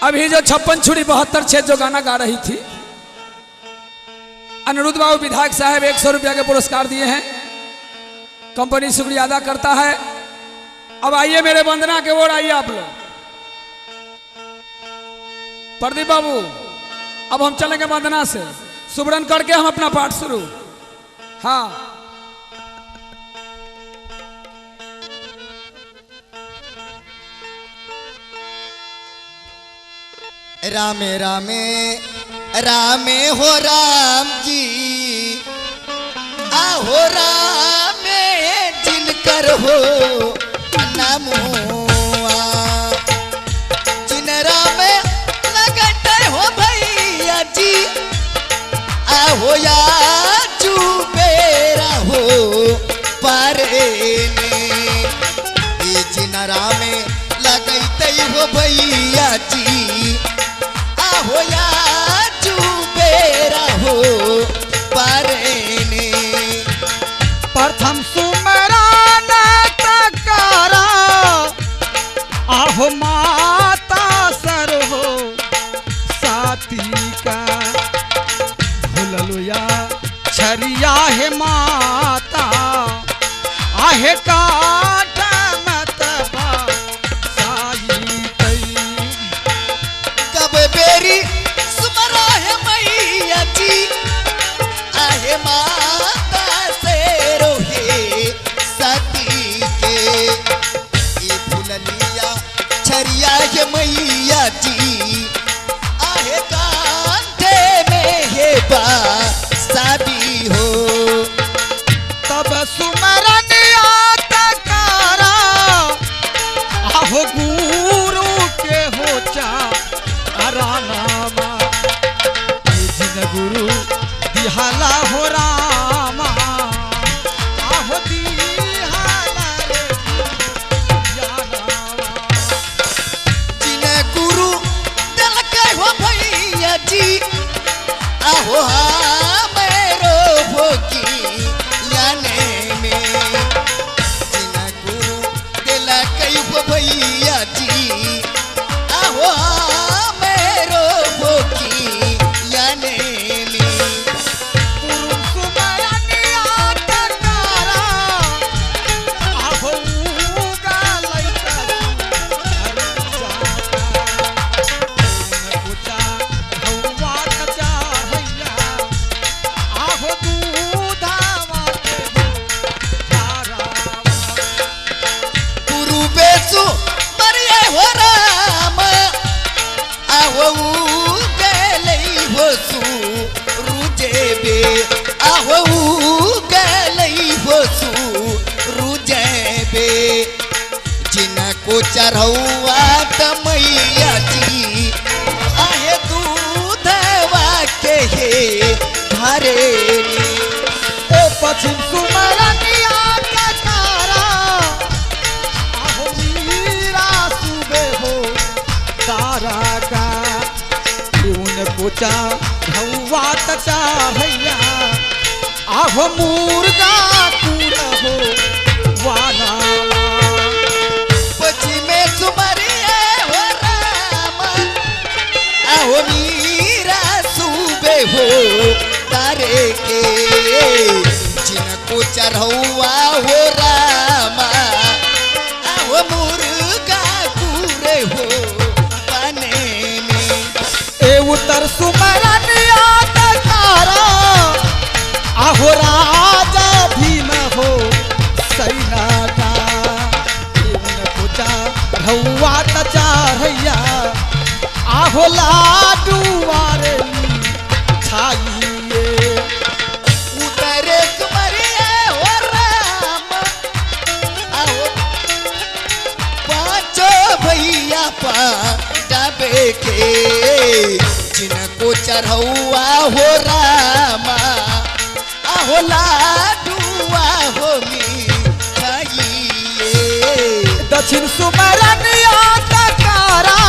अभी जो 56 छुरी 72 छेद जो गाना गा रही थी, अनिरुद्ध बाबू विधायक साहब 100 रुपया के पुरस्कार दिए हैं। कंपनी शुक्रिया अदा करता है। अब आइए मेरे वंदना के ओर आइए आप लोग। प्रदीप बाबू अब हम चलेंगे वंदना से, सुमरन करके हम अपना पाठ शुरू। हाँ रामे रामे रामे हो राम जी आहो रामे जिनकर हो नमुआ जिन रामे लगते हो भैया जी आहो या चुबेरा हो पारे ने जिन रामे लगते हो भैया जी हो या चुबेरा हो पारेने प्रथम सुमरन तकारा आहो माता सर हो साथी का भूललुया छरिया है माता आहे काट मत बेरी सुमरा है मैया जी आहे माता से रोहे सती के ये फुलनिया छरिया है मैया जी आहे कांधे में है बा साबी हो तब सुमरनिया तकारा आहो गुरु के हो चा रामा जिन गुरु दिहाला हो रामा आहो दिहाला रे जिन गुरु दिल के हो भैया जी आहो मेरो भोगी याने में जिन गुरु दिल के हो भैया जी आहो जिनको चढ़ौआ मैया जी आहे दूधवा के हे घरे ओ पश्चिम सुमरनिया तकारा आहो मीरा सुबे हो तारा का उनको चढ़ौआ तचा भैया आहो मुर्गा कूड़ हो वाला हो मीरा सूबे हो तारे के जिनको चढ़ौआ हो रामा आहो मुर्गा पूरे हो बने में ए उत्तर सुमरनिया तकारा आहो राजा भीम हो सैना का उनको चढ़ौआ तचा भैया आहो लाडू वारे खाइए उतरे तुम्हारे हो राम आहो पांचो भैया पाबे के जिनको चढ़ौआ हो रामा आहो लाडू हो मी खाइए दक्षिण सुमरनिया तकारा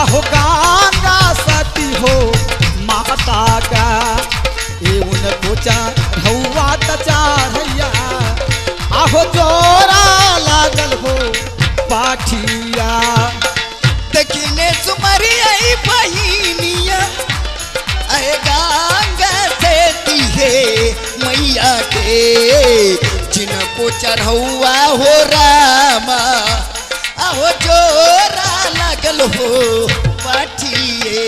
आहो गंगा सती हो माता का ये उनको चढ़ौआ तचा भैया आहो जोरा लागल हो पाठिया दक्षिणे सुम चाहे गंगा से दिहे मैया के जिनको चढ़ौआ हो रामा आहो जोरा लगल हो पाठिए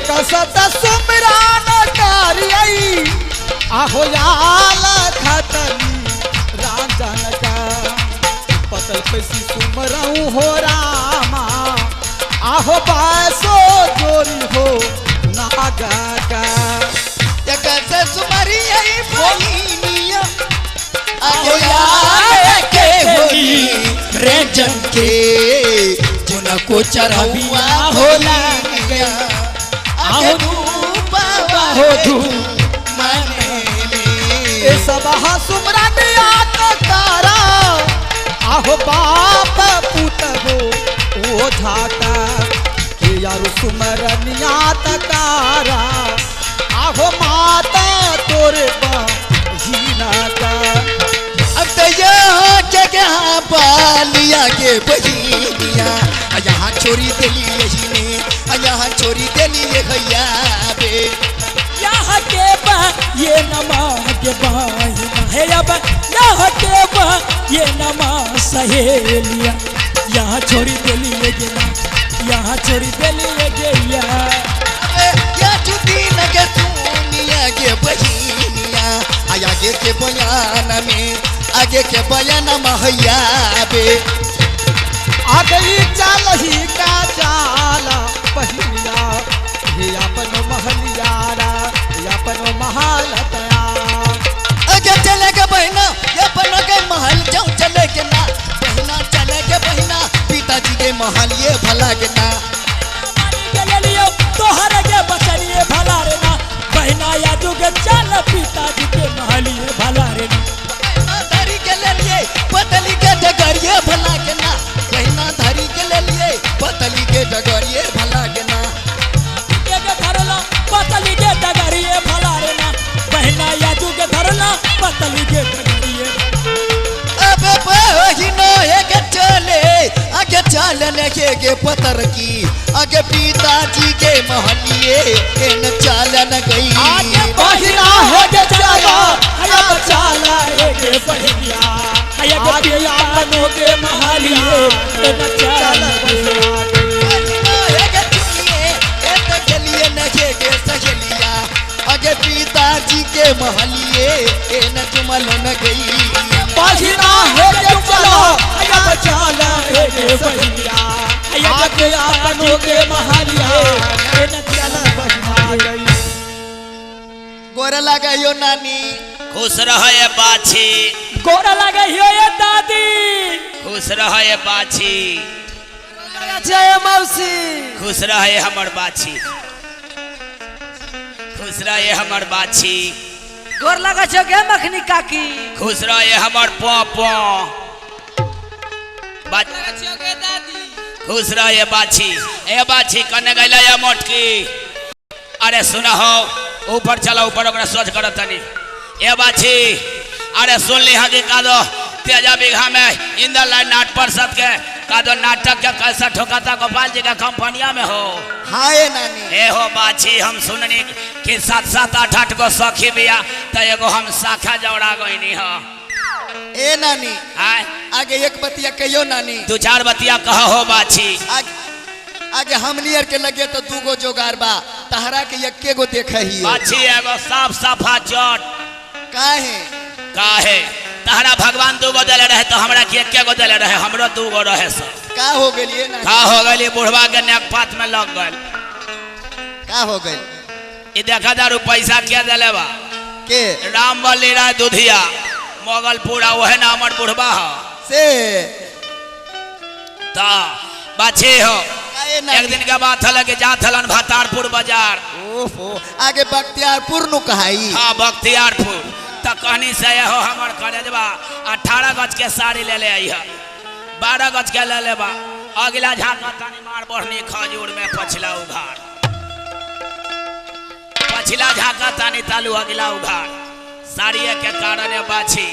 कसत सुमरान करियई आहो याल खतनी राजन का पतल पैसी सुमरऊ हो रामा आहो बासो जोरी हो नागा का कैसे सुमरियई बहिनिया आहो याल के होली रेजन के जिनको चढ़ौआ हो लागिया आहो धूपा हो धूप ए सब सुमरनिया तारा आहो बाप पुत हो ओ झाटा के यार सुमरनिया तारा आहो माता तोरे बहिना का अब तो यहाँ जगह बालिया के बहिनिया यहाँ छोरी दिली यही ने यहाँ छोरी दिली ये भैया बे यहाँ के बा ये नमा के बहिना है अब यहाँ के बा ये नमा सहेलिया यहाँ छोड़ी दिली ये गेना यहाँ छोड़ी दिली ये गैया या जुदी लगे दुनिया के बहिनिया आगे के बयान में आगे के बयान महैया बे आ गई चाल ही का चाला पहिया हे अपन महलियारा हे अपन महालतया आगे चले के बहना ये अपन के महल जाऊं चले के ना बहना चले के बहना पिताजी के महल ये भला के ना तोहर के बचनिए भला रे ना बहना यादू के चल पिताजी के महलिए भला रे ना धरी के ले लिए पतली के डगरिए भला के ना बहना धरी के ले लिए पतली के डगरिए भला के ना के धरला पतली के डगरिए भला रे ना बहना यादू के धरला पतली के डगरिए अबे बहिनो एक चले आगे चलने के पतर की आगे पिताजी के महलिए इन चालन गई आगे बहिना हो के चला हया चला रे बहिनिया हया के पियानो के महलिए न चला बहिनो एक चुनिए एक चलिए नखे के सजलिया आगे पिताजी के महलिए इन जुमल न गई बहिना हो के चला हया चला रे बहिनिया हया के पियानो के महलिए न चला बहिना गोर लगायो नानी खुश रहे बाछी गोरा लगे हियो ये दादी खुश रहे बाछी जय मौसी खुश रहे हमर बाछी खुश रहे हमर बाछी गोर लगा छो गे मखनी काकी खुश रहे हमर पोपो खुश रहे बाछी ए बाछी कने गइला या मोटकी अरे सुना हो ऊपर चला ऊपर ओकरा सोच कर तनी ए बाछी अरे सुन ली हगी का दो तेजा बीघा में इंदर लाइन नाट परिषद के का दो नाटक के कैसा ठोकाता गोपाल जी का कंपनिया में हो हाय नानी ए हो बाछी हम सुननी कि 7-8 गो सखी बिया त एगो हम शाखा जौड़ा गईनी हो ए नानी आय आगे एक बतिया कहियो नानी 2-4 बतिया कह हो बाछी आगे हमनियर के लगे तो 2 गो जोगार बा तहरा के एके गो देखे ही बाछी एगो साफ साफा चोट काहे तहरा भगवान 2 गो देले रहे तो हमरा के एके गो देले रहे हमरो 2 गो रहे सब का हो गेलिए ना का हो गली बुढ़वा के नेकपात में लग गल का हो गइल ई देखा दारू पैसा के देले बा के राम बली राय दुधिया मोगलपुरा ओहे ना हमर बुढ़वा हो से ता बाछी हो काहे एक नानी दिन के बात हल के जात हलन भातारपुर बाजार ओहो आगे बख्तियारपुर नु कहाई हाँ बख्तियारपुर त कहनी से हो हमर करेजबा 18 गज के साड़ी ले ले आई है 12 गज के ले लेबा अगला झाका तनी मार बढ़नी खजूर में पछला उघाड़ पछला झाका तानी तालू अगला उघाड़ साड़ी के कारण बाछी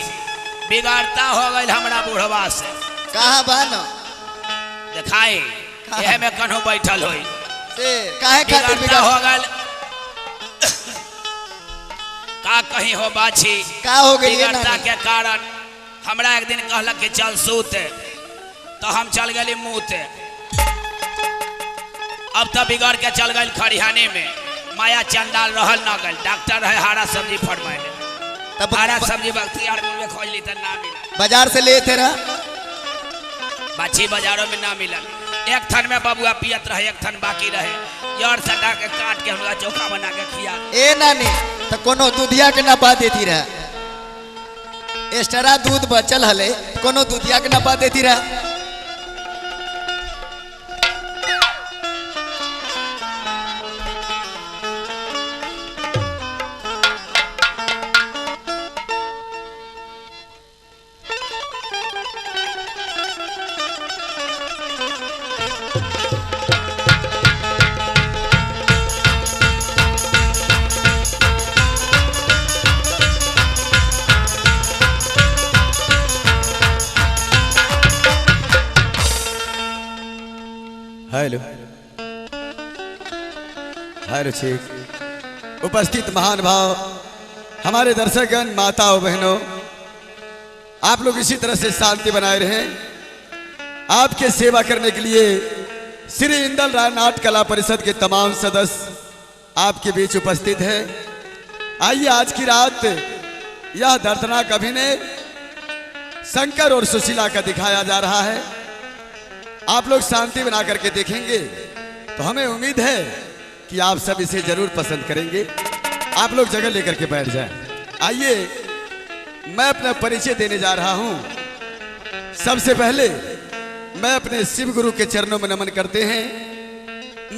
बिगाड़ता हो गई हमरा बुढ़वा से कहाँ बा न दिखाई यह में कन्हू बैठल होई से काहे खातिर बिगाड़ता हो गल का कहीं हो बाछी का हो गई है बिगड़ता नानी? के कारण हमरा एक दिन कहलक कि चल सूते तो हम चल गए मुँहते। अब तो बिगड़ के चल गए खरिहानी में। माया चंडाल रहल न गल। डॉक्टर है हरा सब्जी फरमाइले तब हरा सब्जी बख्तियार में खोज ली तो ना मिला। बाजार से ले थे रहा बाछी बाजारों में ना मिलल। एक थन में बबुआ पियत रहे, एक थन बाकी रहे। यार सटा के काट के हमरा चोखा बना के खिया। ए नानी तो कोनो दूधिया के नपा देती रहा। एक्स्ट्रा दूध बचल हले कोनो दूधिया के नपा देती रहा। हेलो हेलो ठीक उपस्थित महान भाव हमारे दर्शकगण, माता और बहनों, आप लोग इसी तरह से शांति बनाए रहें। आपके सेवा करने के लिए श्री इंदल राय नाट्य कला परिषद के तमाम सदस्य आपके बीच उपस्थित हैं। आइए आज की रात यह दर्दनाक अभिनय शंकर और सुशीला का दिखाया जा रहा है। आप लोग शांति बना करके देखेंगे तो हमें उम्मीद है कि आप सब इसे जरूर पसंद करेंगे। आप लोग जगह लेकर के बैठ जाएं। आइए मैं अपना परिचय देने जा रहा हूं। सबसे पहले मैं अपने शिव गुरु के चरणों में नमन करते हैं,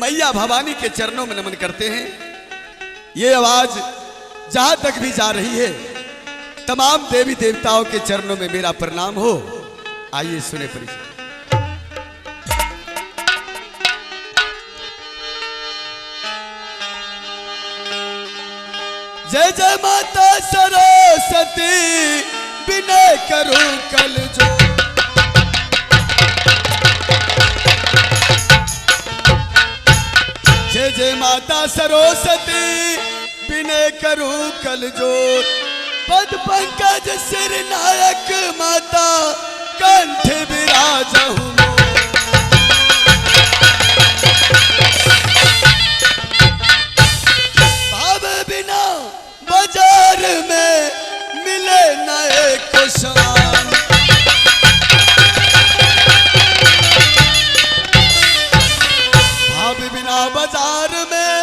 मैया भवानी के चरणों में नमन करते हैं। ये आवाज जहां तक भी जा रही है तमाम देवी देवताओं के चरणों में मेरा प्रणाम हो। आइए सुने परिचय। जय जय माता सरस्वती विनय करूं कल जो। जय जय माता सरस्वती विनय करूं कल जो। पद पंकज सिर नायक माता कंठ विराजहूं। बाजार में मिले नए को समान। भाव बिना बाजार में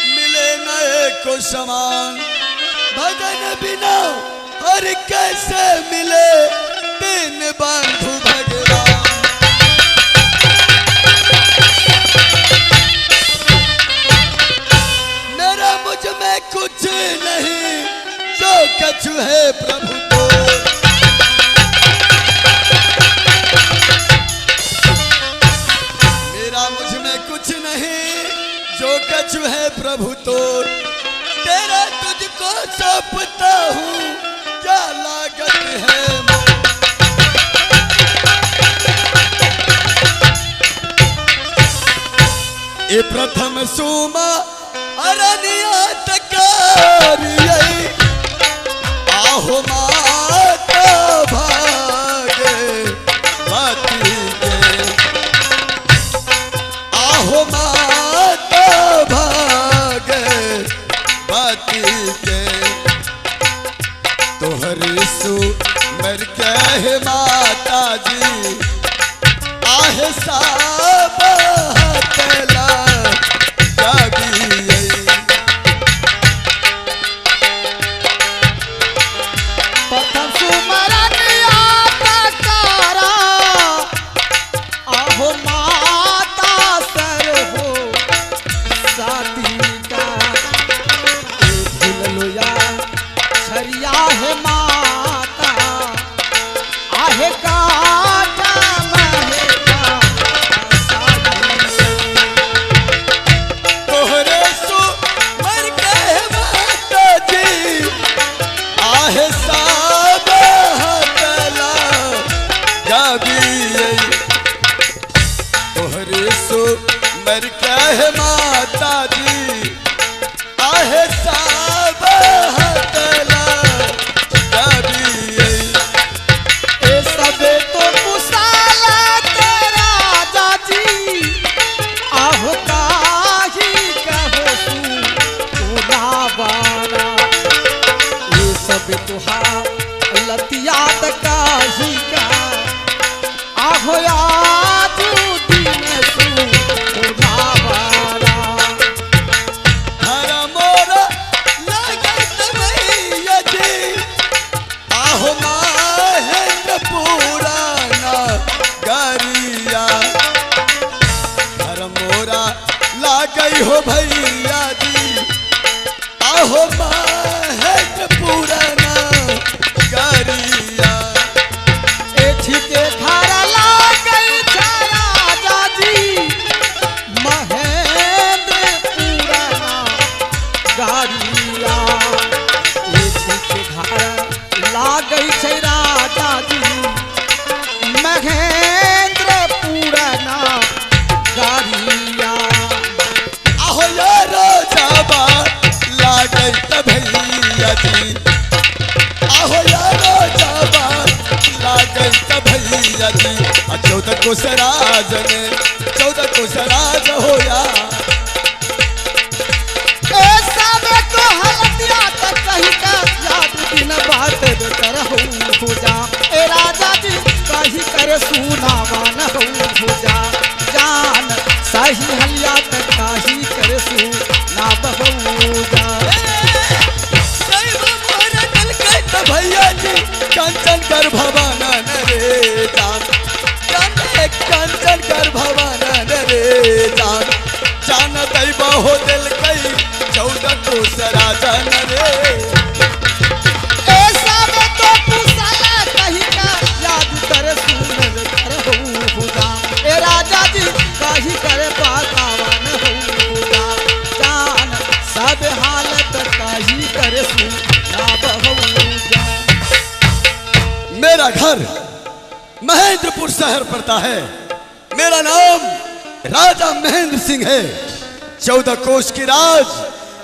मिले नए को समान। भगन बिना हर कैसे मिले दिन बंधु भगवान। मेरा मुझ में कुछ नहीं जो कछु है प्रभु तो। मेरा मुझ में कुछ नहीं जो कछु है प्रभु तो। तेरा तुझको सौंपता हूँ क्या लागत है। ये प्रथम सुमा अरनिया तकारियै। आहो माता भागे मती के। आहो माता भागे मती के। तोहरी सुमर के माता जी आहे साब हतला जागी। प्रथम सुमरनिया तकारा आहो माता सर हो साथी का। भूललोया छरिया है माता आहे काटा महेगा तोहरे सुमर के माता जी आहे साब हतला जागी। तोहरे सुमर के माता जी आहे साब हतला अब तुहार लतिया काशी का आहो याद दिन सुधावारा हर मोरा लागत भैया जी आहो महेंद्र पुराना गरिया हर मोरा लागई हो भैया जी आहो महेंद्र पुराना गरिया एठी के खारा लागई छाया जाजी महेंद्र पुराना गाड़िया एठी के खारा लागई छै राजा जी महेंद्र पुराना गाड़िया आहो यारो जाबा लागई त भैया जी आहो यारो जाबा लागई त भैया जी 14 को सराज ने 14 को सराज होया ऐसा में तो हलतिया तक कहीं का याद दिन बात करहु पूजा ए राजा जी कहीं करे सुनावान हो पूजा जान सही हलिया तक कहीं करे सुना बहुजा भैया जी कंचन कर भवानन रे जान कंचन कर भवानन रे जान जान दैबा हो दिल कई 14 को सराजन रे ऐसा में तो पुसाला कहीं का याद करे सुन करहु पूजा ए राजा जी कहीं करे पातावान हो पूजा जान सब हालत कहीं करे सुना बहुजा मेरा घर महेंद्रपुर शहर पड़ता है मेरा नाम राजा महेंद्र सिंह है 14 कोष की राज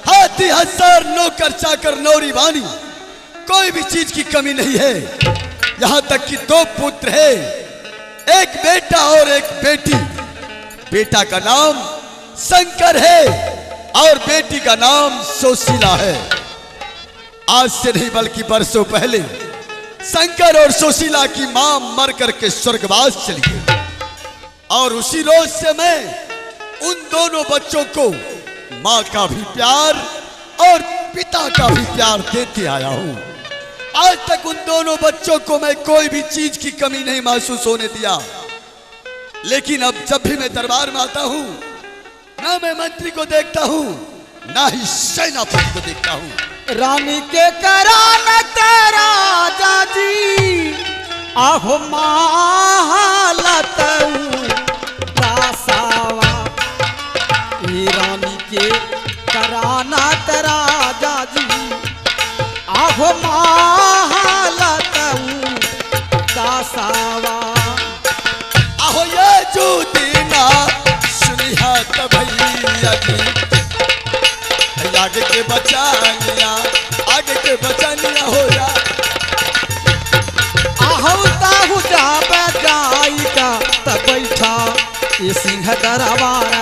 हाथी हजार नौकर चाकर नौरी वाणी कोई भी चीज की कमी नहीं है यहाँ तक कि 2 पुत्र है एक बेटा और एक बेटी बेटा का नाम शंकर है और बेटी का नाम सुशीला है आज से नहीं बल्कि बरसों पहले शंकर और सुशीला की मां मर करके स्वर्गवास चली गई और उसी रोज से मैं उन दोनों बच्चों को मां का भी प्यार और पिता का भी प्यार देते आया हूं आज तक उन दोनों बच्चों को मैं कोई भी चीज की कमी नहीं महसूस होने दिया लेकिन अब जब भी मैं दरबार में आता हूं ना मैं मंत्री को देखता हूं ना ही सेनापति को देखता हूं रानी के कराना तेरा जाजी आहो मालतऊ दासावा ई रानी के कराना तेरा जाजी आहो मालतऊ दासावा आहो ये जो दीना सुनिहा त भैया जी आगे के बचानिया हो जा आहू ताहू जाब जाई का तब बैठा ये सिंह दरबार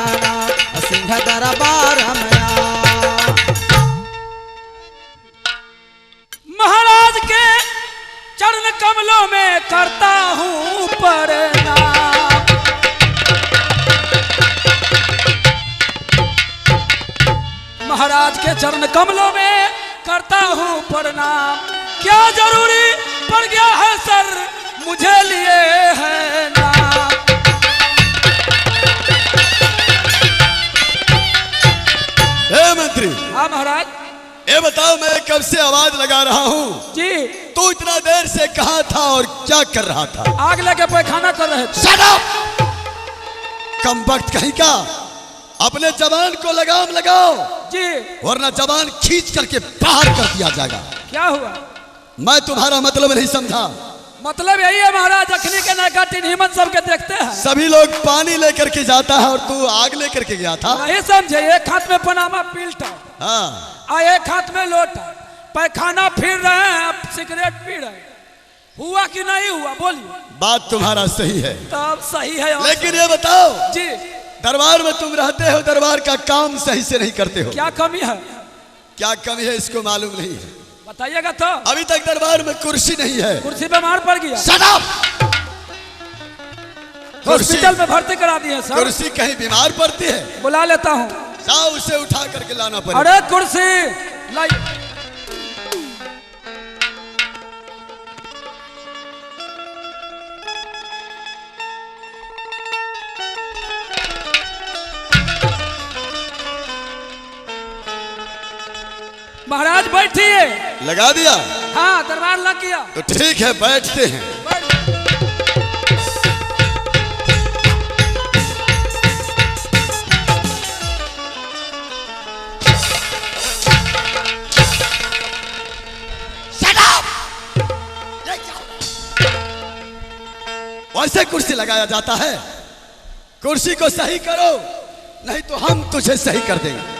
में महाराज के चरण कमलों में करता हूँ प्रणाम महाराज के चरण कमलों में करता हूँ प्रणाम क्या जरूरी पड़ गया है सर मुझे लिए है नाम हे मंत्री हाँ महाराज ये बताओ मैं कब से आवाज लगा रहा हूँ जी तू इतना देर से कहाँ था और क्या कर रहा था आग लेके पैखाना कर रहे थे Shut up! कम वक्त कहीं का अपने जवान को लगाम लगाओ जी वरना जवान खींच करके बाहर कर दिया जाएगा क्या हुआ मैं तुम्हारा मतलब नहीं समझा मतलब यही है महाराज अखनी के नाका टिनहिमन सबके देखते हैं सभी लोग पानी लेकर के जाता है और तू आग लेकर के गया था नहीं समझे एक हाथ में पनामा पील्टा हाँ और एक हाथ में लोटा पैखाना फिर रहे हैं अब सिगरेट पी रहे हैं हुआ कि नहीं हुआ बोलिए बात तुम्हारा सही है तब सही है और लेकिन ये बताओ जी दरबार में तुम रहते हो दरबार का काम सही से नहीं करते हो क्या कमी है क्या कमी है इसको मालूम नहीं है बताइएगा तो। अभी तक दरबार में कुर्सी नहीं है। कुर्सी बीमार पड़ गया, Shut up! हॉस्पिटल में भर्ती करा दिए सर। कुर्सी कहीं बीमार पड़ती है? बुला लेता हूँ। जाओ उसे उठा करके लाना पड़ेगा। अरे कुर्सी लाइए। महाराज बैठिए। लगा दिया? हाँ दरबार लग गया। तो ठीक है, बैठते हैं। वैसे कुर्सी लगाया जाता है? कुर्सी को सही करो, नहीं तो हम तुझे सही कर देंगे।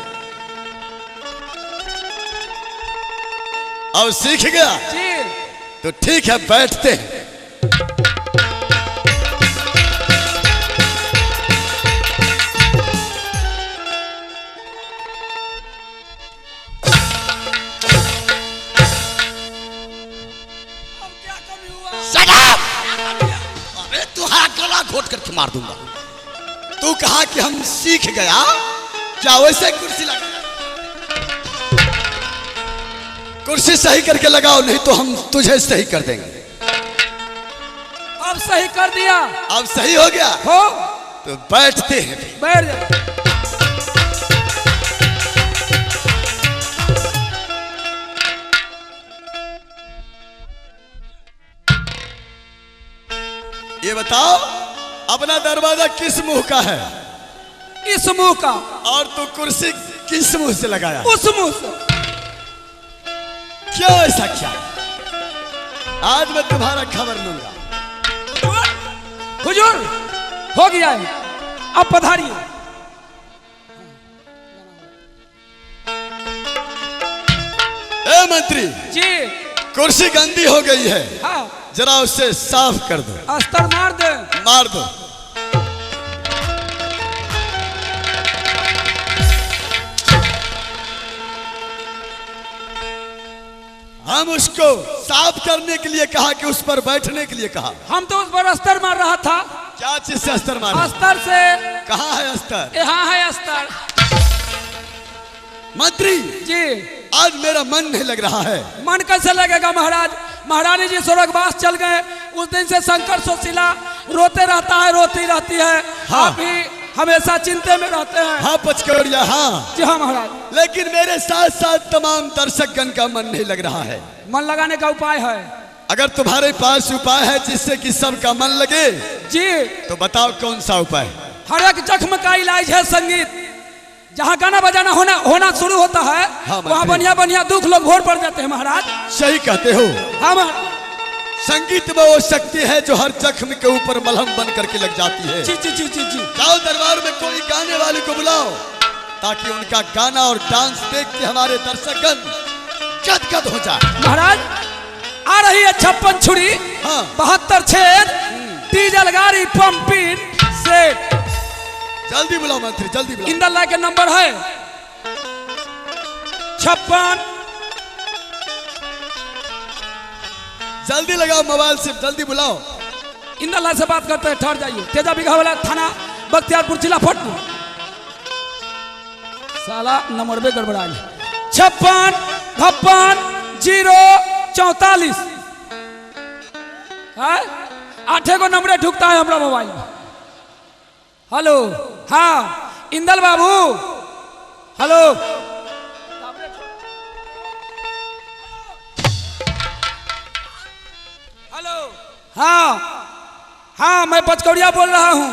अब सीख गया? जी। तो ठीक है, बैठते हैं। अब क्या कमी हुआ? Shut up! अरे तुहारा गला घोट करके मार दूंगा। तू कहा कि हम सीख गया, क्या वैसे कुर्सी लगा? कुर्सी सही करके लगाओ, नहीं तो हम तुझे सही कर देंगे। अब सही कर दिया। अब सही हो गया? हो। तो बैठते हैं। बैठ जा। ये बताओ, अपना दरवाजा किस मुंह का है? इस मुंह का। और तू कुर्सी किस मुंह से लगाया? उस मुंह से। क्यों ऐसा किया? आज मैं तुम्हारा खबर लूंगा। हुजूर हो गया है, अब पधारिए। ए मंत्री जी। कुर्सी गंदी हो गई है, हाँ जरा उसे साफ कर दो। अस्तर मार दे। मार दो। हम उसको साफ करने के लिए कहा कि उस पर बैठने के लिए कहा। हम तो उस पर अस्तर मार रहा था। क्या चीज से अस्तर मारा? अस्तर से। कहाँ है अस्तर? यहाँ है अस्तर। मंत्री जी। आज मेरा मन नहीं लग रहा है। मन कैसे लगेगा महाराज? महारानी जी स्वर्गवास चल गए, उस दिन से शंकर सुशीला रोते रहता है, रोती रहती है। हाँ। आप भी हमेशा चिंता में रहते हैं। हाँ पचकौड़िया, हाँ। जी हाँ महाराज। लेकिन मेरे साथ साथ तमाम दर्शकगण का मन नहीं लग रहा है। मन लगाने का उपाय है? अगर तुम्हारे पास उपाय है जिससे कि सबका मन लगे, जी। तो बताओ कौन सा उपाय? हर एक जख्म का इलाज है संगीत। जहाँ गाना बजाना होना शुरू होता है, हाँ, वहाँ बढ़िया बढ़िया दुख लोग घोर पड़ जाते हैं महाराज। सही कहते हो। हाँ महाराज। संगीत में वो शक्ति है जो हर जख्म के ऊपर मलहम बन करके लग जाती है। जी जी जी जी जी। जाओ दरबार में कोई गाने वाले को बुलाओ, ताकि उनका गाना और डांस देख के हमारे दर्शकगण गदगद हो जाए। महाराज आ रही है 56 छुरी, हाँ। 72 छेद, डीजल गाड़ी पंपिंग सेट। जल्दी बुलाओ मंत्री, जल्दी बुलाओ। इंदल लाल के नंबर है 56। जल्दी लगाओ मोबाइल से, जल्दी बुलाओ। इंदल लाल से बात करते हैं, ठहर जाइए। तेजा बिघा वाला थाना बख्तियारपुर जिला पटना। साला नंबर में गड़बड़ा गया। 56 56 044। 8 को नंबर ढुकता है हमारा मोबाइल में। हेलो, हाँ इंदल बाबू, हेलो। हेलो, हाँ हाँ मैं पचकौड़िया बोल रहा हूँ।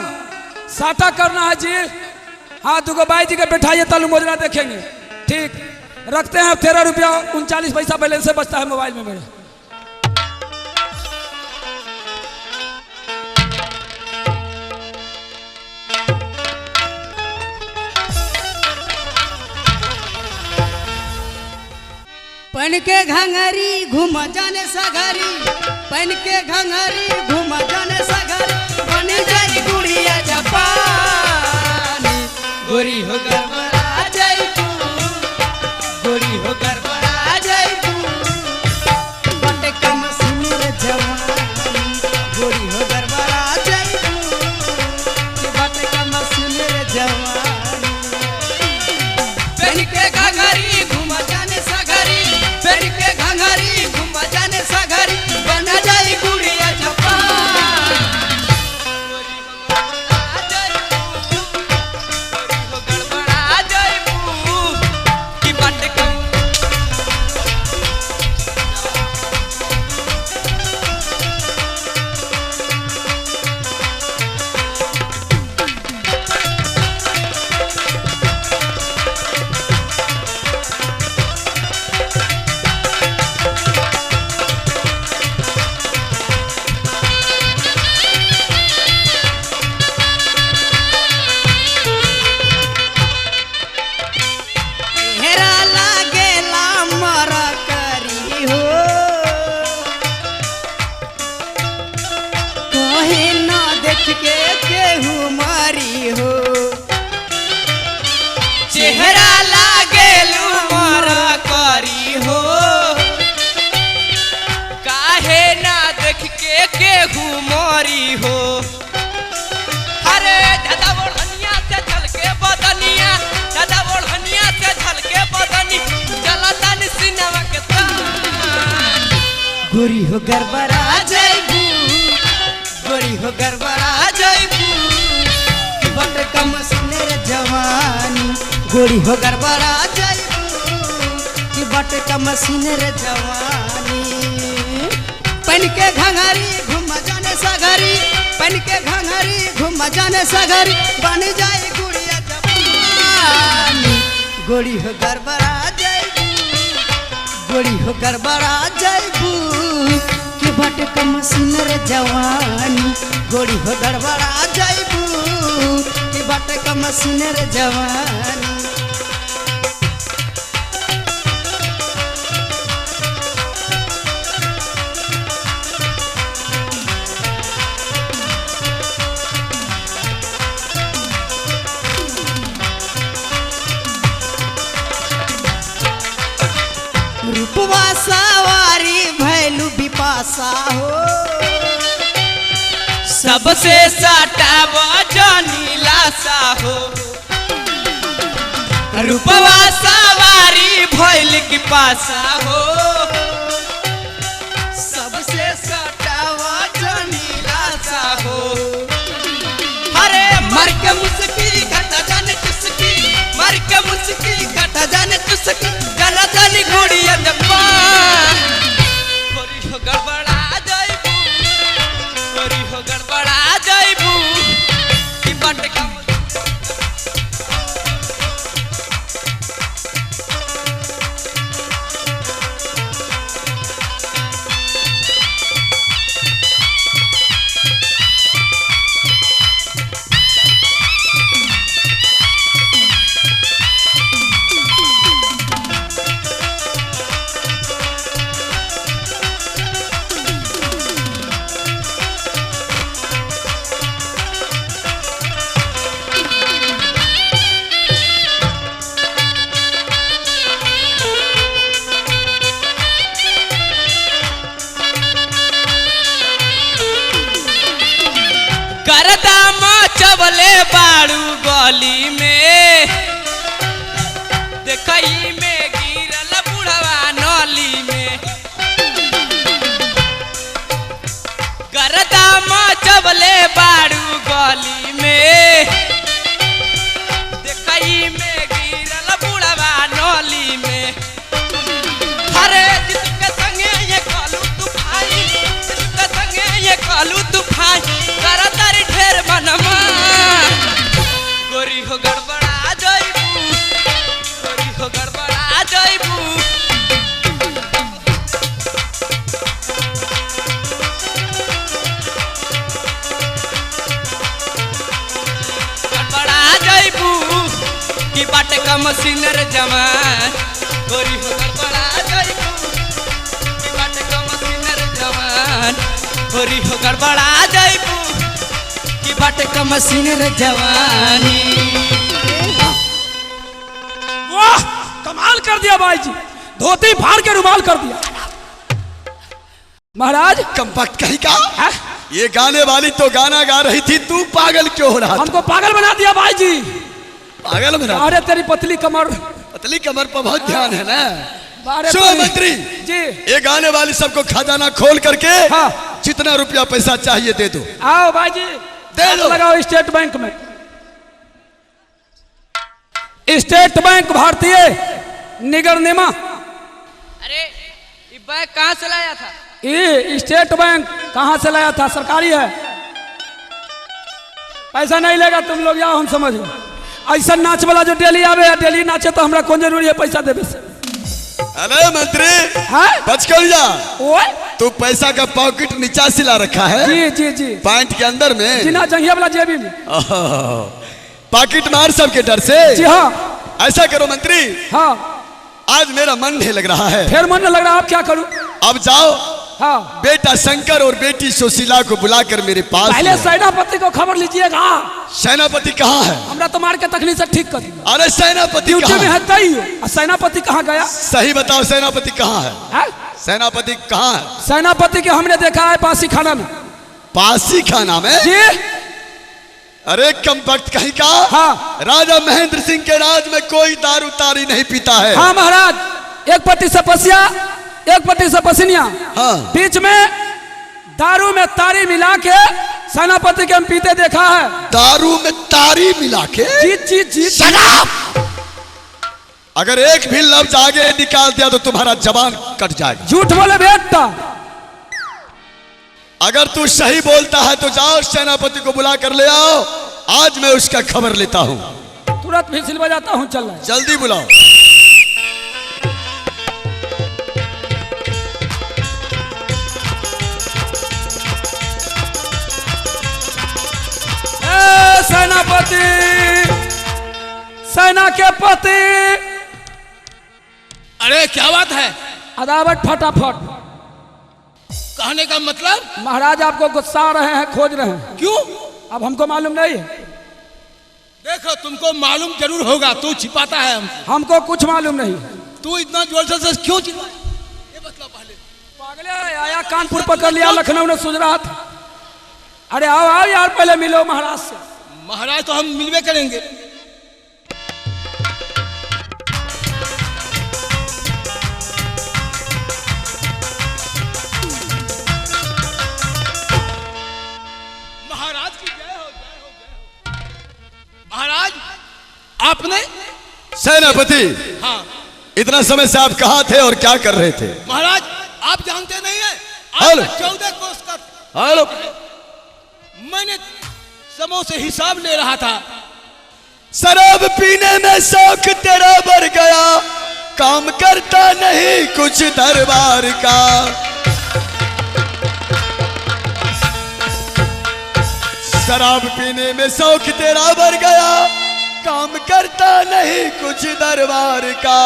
साटा करना है जी। हाँ तुमको बाई जी के बैठाइए, तालू मोजरा देखेंगे। ठीक रखते हैं। 13 रुपया 39 पैसा बैलेंस से बचता है मोबाइल में मेरे। पहन के घंघरी घूम जाने सगरी, पहन के घंघरी घूम जाने सगरी, बन जाई गुड़िया जापानी, गोरी हो गड़बड़ा जाई तू, गोरी हो गड़बड़ा जाई तू। पहन के घंघरी घूम जाने सगरी, पहन के घंघरी घूम जाने सगरी, बन जाई गुड़िया जपान। गड़बड़ा जाइबू कि बाटे कम हेरा लागेला मरा करी हो, कहे ना देख के केहू मरी हो। चेहरा लागेलू मरा करी हो, काहे ना देख के केहू मरी हो। अरे दादा ओढ़निया से झलके बदनिया, दादा ओढ़निया से झलके बदनी, जलता सिनेमा के तान। गोरी हो गड़बड़ा जाइबू, गोरी हो गड़बड़ा जाइबू कि बट कम सुने रे जवानी। गोरी हो गड़बड़ा जाइबू कि बट कम सुने रे जवानी। पहन के घंघरी घूम जाने सगरी, पहन के घंघरी घूम जाने सगरी, बन जाए गुड़िया जवानी। गोरी हो गड़बड़ा जाइबू, गोरी हो गड़बड़ा जाइबू कि बट कम सुनर जवानी। गोरी हो गड़बड़ा जाइबू कि बट कम सुनर जवानी। रूपवा सवारी भैलू बिपाशा हो, सबसे सटाव जानीला सा हो। रूपवा सवारी भैल की पासा हो, सबसे सटाव जानीला सा हो। अरे मर के मुस्की घटा जाने चुस्की, मर के मुस्की घटा जाने चुस्की, गला जानी गुड़िया जपान। गोरी हो गड़बड़ा जाइबू, गोरी हो गड़बड़ा जाइबू कि बट कम चवले बाड़ू गली में, देखई में गिरल बुढ़वा नली में। गरदा चवले बाड़ू गली में, देखई में गिरल बुढ़वा नली में। अरे जिसके संगे ये कालू तूफानी, जिसके संगे ये कालू तूफानी, करतारी ढेर बनवा। गोरी हो गड़बड़ा जाइबू, गोरी हो गड़बड़ा जाइबू। गड़बड़ा जाइबू कि बाटे का मशीनर जवान। गोरी हो गड़बड़ा जाइबू कि बाटे का मशीनर जवान। गोरी हो गड़बड़ा जाइबू कि बाटे का मशीनर जवानी। वाह कमाल कर दिया भाई जी, धोती फाड़ के रुमाल कर दिया। महाराज कमबख्त कहीं का है? ये गाने वाली तो गाना गा रही थी, तू पागल क्यों हो रहा था? हमको पागल बना दिया भाई जी। पागल बना? अरे तेरी पतली कमर पतली कमर पर बहुत ध्यान है ना। बारे सुनो पर- मंत्री जी ये गाने वाली सबको खजाना खोल करके हाँ। जितना रुपया पैसा चाहिए दे दो। आओ भाई जी दे दो। लगाओ स्टेट बैंक में। स्टेट बैंक भारतीय निगम। अरे ये बैग कहाँ से लाया था? ये स्टेट बैंक कहाँ से लाया था? सरकारी है, पैसा नहीं लेगा। तुम लोग आओ, हम समझ गए। ऐसा नाच वाला जो डेली आवे या डेली नाचे तो हमरा कौन जरूरी है पैसा देवे से? अरे मंत्री हाँ? बच कर जा। ओए तू पैसा का पॉकेट नीचा सिला रखा है जी जी जी पैंट के अंदर में। जिना जंगिया वाला जेबी में। पॉकेट मार सबके डर से। जी हाँ ऐसा करो मंत्री, हाँ। आज मेरा मन नहीं लग रहा है। फिर मन न लग रहा, आप क्या करूं? अब जाओ हाँ बेटा शंकर और बेटी सुशीला को बुलाकर मेरे पास पहले ले आओ। सेनापति को खबर लीजिएगा। सेनापति कहाँ है? हमरा तो मार के तकलीफ से ठीक कर दिया। अरे सेनापति ड्यूटी कहाँ में है? है तई हो। सेनापति कहाँ गया? सही बताओ सेनापति कहाँ है? है? सेनापति कहाँ है? सेनापति के हमने देखा है पासी खाना में। पासी खाना में? जी अरे कम वक्त कहीं का। हाँ। राजा महेंद्र सिंह के राज में कोई दारू तारी नहीं पीता है। हाँ महाराज, एक पट्टी से पसिया एक पट्टी से पसीनिया, हाँ। बीच में दारू में तारी मिला के सेनापति के हम पीते देखा है। दारू में तारी मिला के? जीत जीत जीत शराब! अगर एक भी लफ्ज आगे निकाल दिया तो तुम्हारा जबान कट जाएगा। झूठ बोले बेटा। अगर तू सही बोलता है तो जाओ सेनापति को बुला कर ले आओ। आज मैं उसका खबर लेता हूँ। तुरंत फिर बजाता हूँ, चल रहा है। जल्दी बुलाओ। सेनापति, सेना के पति। अरे क्या बात है? अदावट फटाफट। कहने का मतलब? महाराज आपको गुस्सा रहे हैं, खोज रहे हैं। क्यों? अब हमको मालूम नहीं है। देखो तुमको मालूम जरूर होगा, तू छिपाता है हमसे। हमको कुछ मालूम नहीं। तू इतना जोर से क्यों चिल्लाया? ये बतला पहले। पागल है, आया कानपुर पकड़ लिया, लखनऊ ने सूझ रहा था। अरे आओ आओ यार, पहले मिलो महाराज से। महाराज तो हम मिलवे करेंगे। महाराज की जय हो, जय हो, जय हो। महाराज आपने? सेनापति हाँ इतना समय से आप कहाँ थे और क्या कर रहे थे? महाराज आप जानते नहीं है, हेलो। आज 14 कोस का हेलो। मैंने समों से हिसाब ले रहा था। शराब पीने में शौक तेरा बढ़ गया, काम करता नहीं कुछ दरबार का। शराब पीने में शौक तेरा बढ़ गया, काम करता नहीं कुछ दरबार का।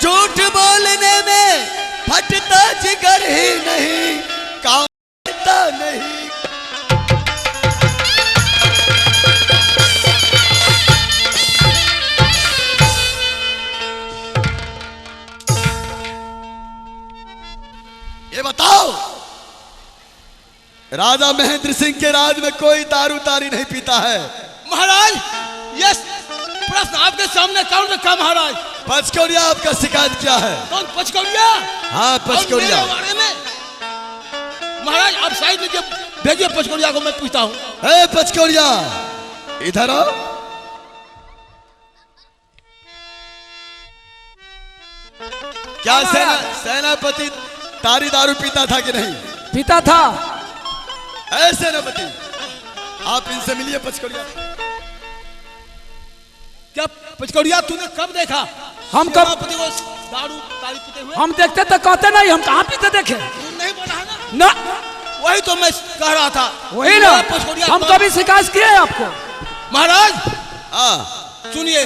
झूठ बोलने में फटता जिगर ही नहीं, काम करता नहीं। ये बताओ राजा महेंद्र सिंह के राज में कोई दारू तारी नहीं पीता है। महाराज ये प्रश्न आपके सामने कौन रखा? महाराज पचकौड़िया आपका शिकायत क्या है? कौन? पचकौड़िया? हाँ पचकौड़िया। और मेरे बारे में? महाराज आप साइड में भेजिए पचकौड़िया को, मैं पूछता हूँ। ए पचकौड़िया इधर आओ। क्या सेनापति तारी दारू पीता था कि नहीं? पीता था। ऐ सेनापति आप इनसे मिलिए। पचकौड़िया क्या पचकौड़िया तूने कब देखा? हम कब? सेनापति को दारू तारी पीते हुए? हम देखते तो कहते नहीं, हम कहाँ पीते देखे? तू नहीं बोला है ना? ना वही तो मैं कह रहा था। वही ना, पचकौड़िया हम कभी शिकायत किए हैं आपको? महाराज हाँ सुनिए,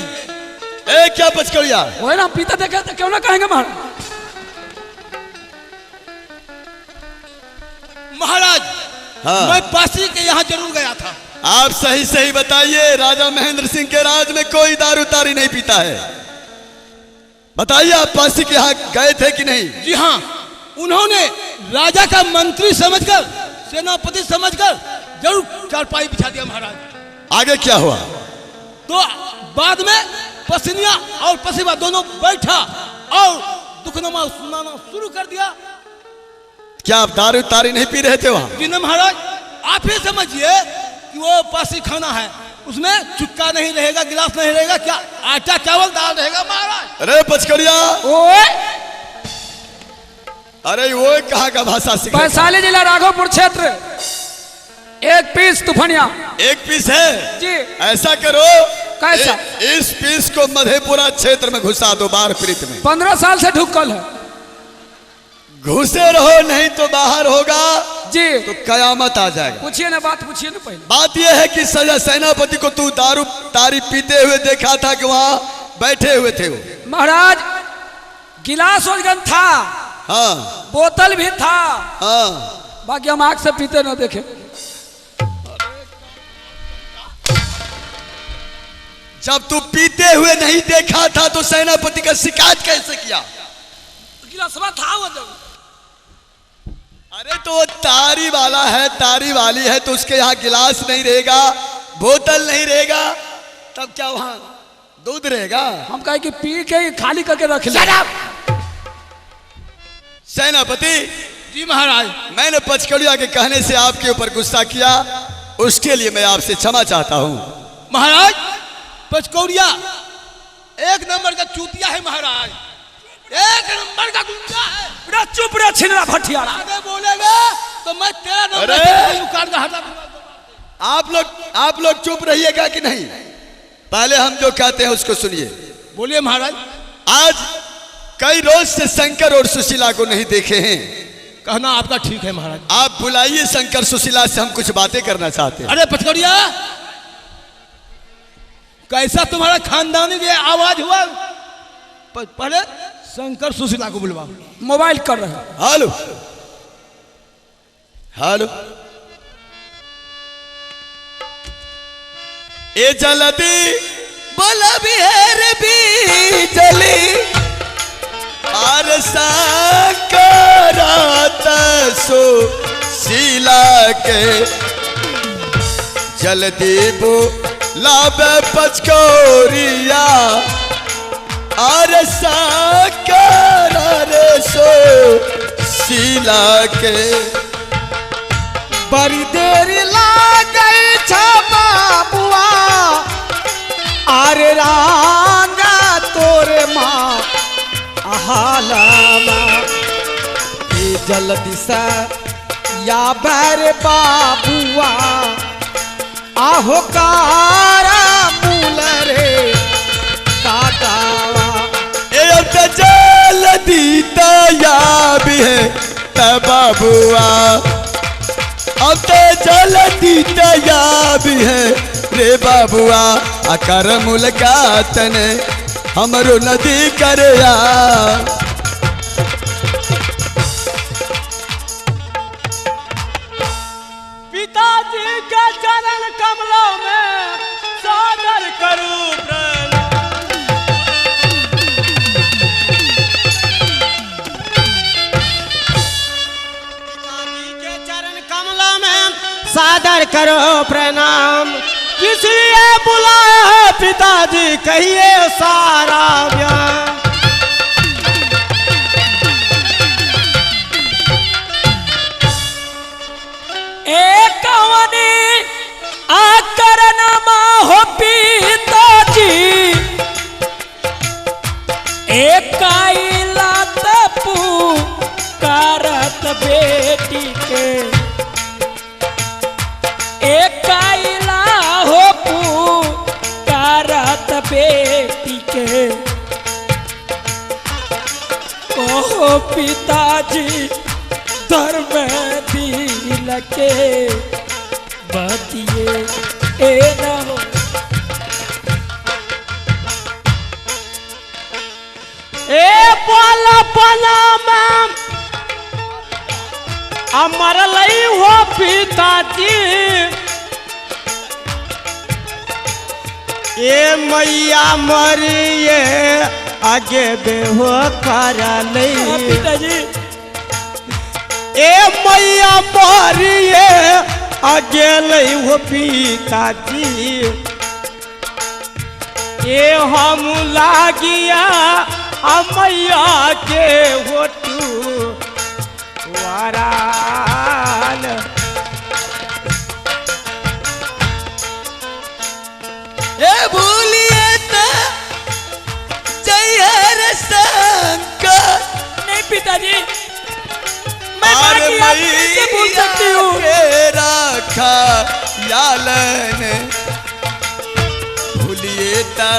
ए क्या पचकौड़िया? वही ना, हम पीते देखे तो क्यों ना कहेंगे महाराज? महाराज हाँ। मैं पासी के यहाँ जरूर गया था। आप सही सही बताइए, राजा महेंद्र सिंह के राज में कोई दारू तारी नहीं पीता है। बताइए आप पासी के यहाँ गए थे कि नहीं? जी हाँ, उन्होंने राजा का मंत्री समझकर, सेनापति समझकर जरूर चारपाई बिछा दिया। महाराज आगे क्या हुआ? तो बाद में पसनिया और पसीबा दोनों बैठा और दुखनमा सुनाना शुरू कर दिया। क्या आप दारू तारी नहीं पी रहे थे वहां? जी नहीं महाराज, आप ही समझिए कि वो पासी खाना है, उसमें चुटका नहीं रहेगा, गिलास नहीं रहेगा, क्या आटा चावल दाल रहेगा महाराज। अरे पचकड़िया, ओए अरे वो कहाँ का भाषा सीख? वैशाली जिला राघोपुर क्षेत्र, एक पीस तूफानिया। एक पीस है जी। ऐसा करो, कैसा? इस पीस को मधेपुरा क्षेत्र में घुसा दो, बार प्रीत में। 15 साल से ढुकल है। घुसे रहो, नहीं तो बाहर होगा जी। तो कयामत आ जाएगा। पूछिए ना, बात पूछिए ना पहले। बात यह है कि सजा सेनापति को तू दारू तारी पीते हुए देखा था कि वहां बैठे हुए थे वो? महाराज गिलास और था, हाँ बोतल भी था, हाँ। बाकी हम आंख से पीते ना देखे। जब तू पीते हुए नहीं देखा था तो सेनापति का शिकायत कैसे किया? गिलासवा था वो जब। अरे तो वो तारी वाला है, तारी वाली है, तो उसके यहाँ गिलास नहीं रहेगा, बोतल नहीं रहेगा, तब क्या वहां दूध रहेगा? हम कहे कि पी के खाली करके रख ले। सेनापति जी महाराज, मैंने पचकड़िया के कहने से आपके ऊपर गुस्सा किया, उसके लिए मैं आपसे क्षमा चाहता हूँ। महाराज पचकौड़िया एक नंबर का चूतिया है महाराज, एक नंबर का गुंडा है। बड़ा चुप रे छिनरा भटियारा। आगे बोलेगा तो मैं तेरा नंबर अरे! उखाड़ के हटा दूंगा। आप लोग चुप रहिएगा कि नहीं? पहले हम जो कहते हैं उसको सुनिए। बोलिए महाराज। आज कई रोज से शंकर और सुशीला को नहीं देखे हैं। कहना आपका ठीक है महाराज। आप बुलाइए शंकर, सुशीला से हम कुछ बातें करना चाहते हैं। अरे पचकौड़िया, कैसा तुम्हारा खानदानी ये आवाज हुआ? पहले शंकर सुशीला को बुलवा। मोबाइल कर रहे हैं। हेलो हेलो, ए जल्दी बोला भी है रे भी जली आर सकरात सो शीला के जल्दी बोलावे पचकौड़िया आर सकरात सो शीला के। बड़ी देर लागल छ बाबुआ, आरे रांगा तोरे माँ हालामा, ये जल्दी से या बैर बाबुआ, आहो कारा मूल रे काटावा। ए अब तो जल्दी तैयार भी है तब बाबुआ, अब तो जल्दी तैयार भी है रे बाबुआ, अकर मुलाकात ने हमरो नदी करया। पिताजी के चरण कमलों में सादर करूं प्रणाम। पिताजी के चरण कमलों में सादर करो प्रणाम, किसलिए बुलाया है पिताजी, कहिए सारा बयान। एक कवनी आकर नमा हो पिताजी, एक काइलात पुकारत बेटी के, एक काइला हो पुकारत बेटी के। ओ पिताजी धर्म दिल के बतिए ए न हो। ए पाला पाला में अमर लई हो पिताजी, ए मैया मरिए आगे बेहो करा नहीं, पिताजी ए मैया मरिए आगे लई हो पिताजी, ए हम लागिया मैया के होटू वारान। ए भूलिए तो जय रे शंकर। नहीं पिताजी, मैं बाकी आप कैसे भूल सकती हूँ? रखा यालन भूलिए ता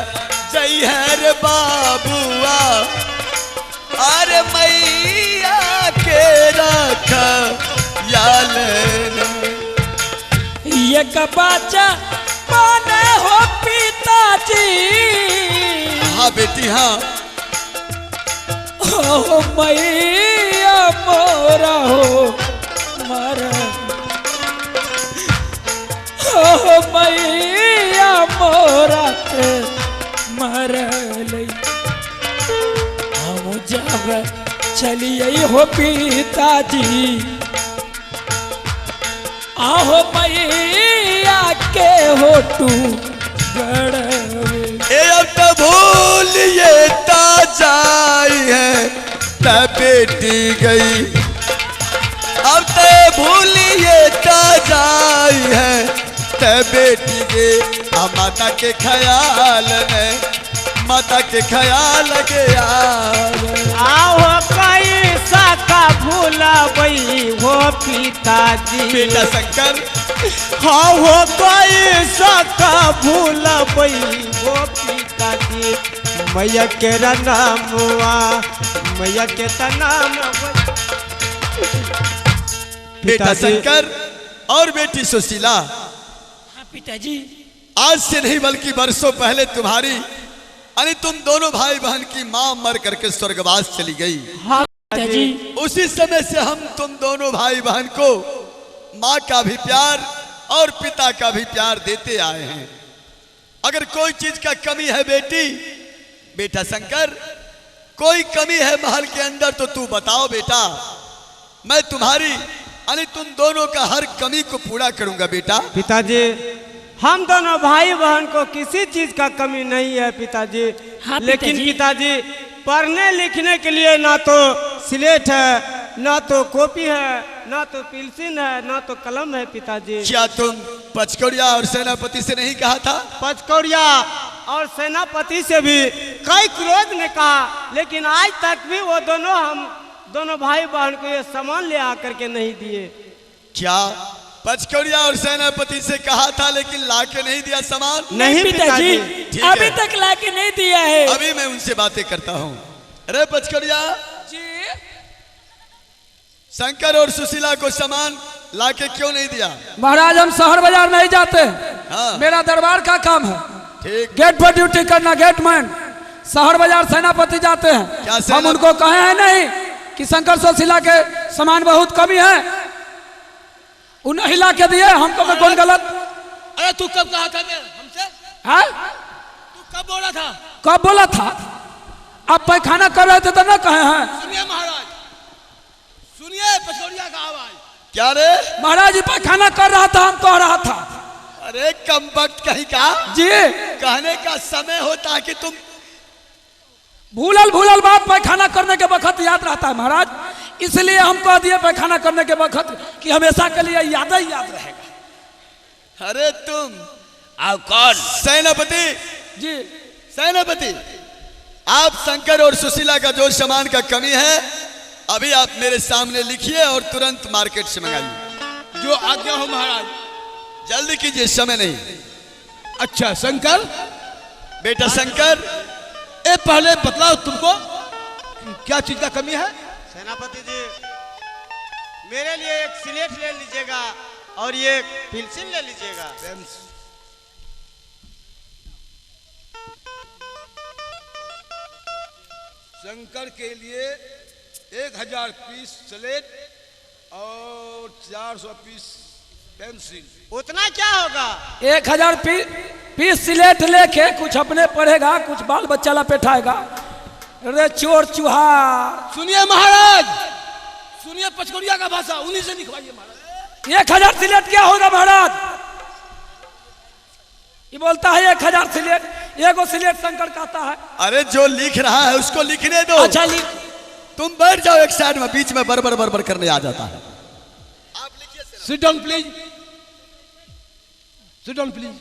जय रे बाबुआ। अरे मैया के रखा यालन। ये कबाचा माने हो पिताजी। हाँ बेटी हाँ। हो मैया मोरा हो मर। हो मैया मोरा के मर लई। हम जब चलिए हो पिताजी आहो मैया के होटू गड़वे। ए अब तो भूलिए ता जाई है ता बेटी गई। अब तो भूलिए ता जाई है ता बेटी गई। माता के ख्याल में माता के ख्याल के आहो कैसा का भूला बई हो पिताजी। बेटा शंकर हाँ हो कैसा का भूला बई हो पिताजी। मैया के नामुआ मैया के नाम। बेटा शंकर और बेटी सुशीला। हाँ पिताजी। आज से नहीं बल्कि बरसों पहले तुम्हारी यानी तुम दोनों भाई बहन की मां मर करके स्वर्गवास चली गई। हाँ पिताजी। उसी समय से हम तुम दोनों भाई बहन को मां का भी प्यार और पिता का भी प्यार देते आए हैं। अगर कोई चीज का कमी है बेटा शंकर कोई कमी है महल के अंदर तो तू बताओ बेटा। मैं तुम्हारी यानी तुम दोनों का हर कमी को पूरा करूंगा बेटा। पिताजी हम दोनों भाई बहन को किसी चीज का कमी नहीं है पिताजी। हाँ, लेकिन पिताजी पढ़ने लिखने के लिए ना तो स्लेट है ना तो कॉपी है ना तो पेंसिल है ना तो कलम है पिताजी। क्या तुम पचकौड़िया और सेनापति से नहीं कहा था? पचकौड़िया और सेनापति से भी कई क्रोध ने कहा लेकिन आज तक भी वो दोनों हम दोनों भाई बहन को ये सामान ले आकर के नहीं दिए। क्या पचकौड़िया और सेनापति से कहा था लेकिन लाके नहीं दिया सामान? नहीं पिताजी अभी तक लाके नहीं दिया है। अभी मैं उनसे बातें करता हूँ। अरे पचकौड़िया जी शंकर और सुशीला को सामान लाके क्यों नहीं दिया? महाराज हम शहर बाजार नहीं जाते। हाँ। मेरा दरबार का काम है। ठीक। गेट पर ड्यूटी करना गेटमैन। शहर बाजार सेनापति जाते हैं। क्या हम उनको कहे हैं नहीं कि शंकर सुशीला के सामान बहुत कमी है उन्हें हिला के दिए। हमको में कौन गलत? अरे तू कब कहा था हमसे? हाँ? तू कब बोला था? कब बोला था? आप पैखाना कर रहे थे तो ना कहे हैं? सुनिए महाराज सुनिए पचकौड़िया का आवाज। क्या रे? महाराज पैखाना कर रहा था हम कह रहा था। अरे कम वक्त कहीं का जी कहने का समय होता कि तुम भूलल बात पैखाना करने के वक्त याद रहता है महाराज। इसलिए हम कह दिए पैखाना करने के वक्त कि हमेशा के लिए याद ही याद रहेगा। अरे तुम अब कौन? सेनापति जी सेनापति आप शंकर और सुशीला का जो सामान का कमी है अभी आप मेरे सामने लिखिए और तुरंत मार्केट से मंगाइए। जो आज्ञा हो महाराज। जल्दी कीजिए समय नहीं। अच्छा शंकर बेटा शंकर ए पहले बतलाओ तुमको क्या चीज का कमी है? सेनापति जी मेरे लिए एक स्लेट ले लीजिएगा और ये पेंसिल ले लीजिएगा। शंकर के लिए 1000 पीस स्लेट और 400 पीस पेंसिल। उतना क्या होगा? 1000 पीस सिलेट लेके कुछ अपने पढ़ेगा कुछ बाल बच्चा लपेटाएगा। अरे चोर चुहार। सुनिए महाराज सुनिए पचकौड़िया का भाषा उन्हीं से लिखवाइए महाराज। 1000 सिलेट क्या होगा महाराज? ये बोलता है 1000 सिलेट। एगो सिलेट शंकर कहता है। अरे जो लिख रहा है उसको लिखने दो। अच्छा लिख। तुम बैठ जाओ एक साइड में, बीच में बरबर बरबर करने आ जाता है। Sit down please, sit down please.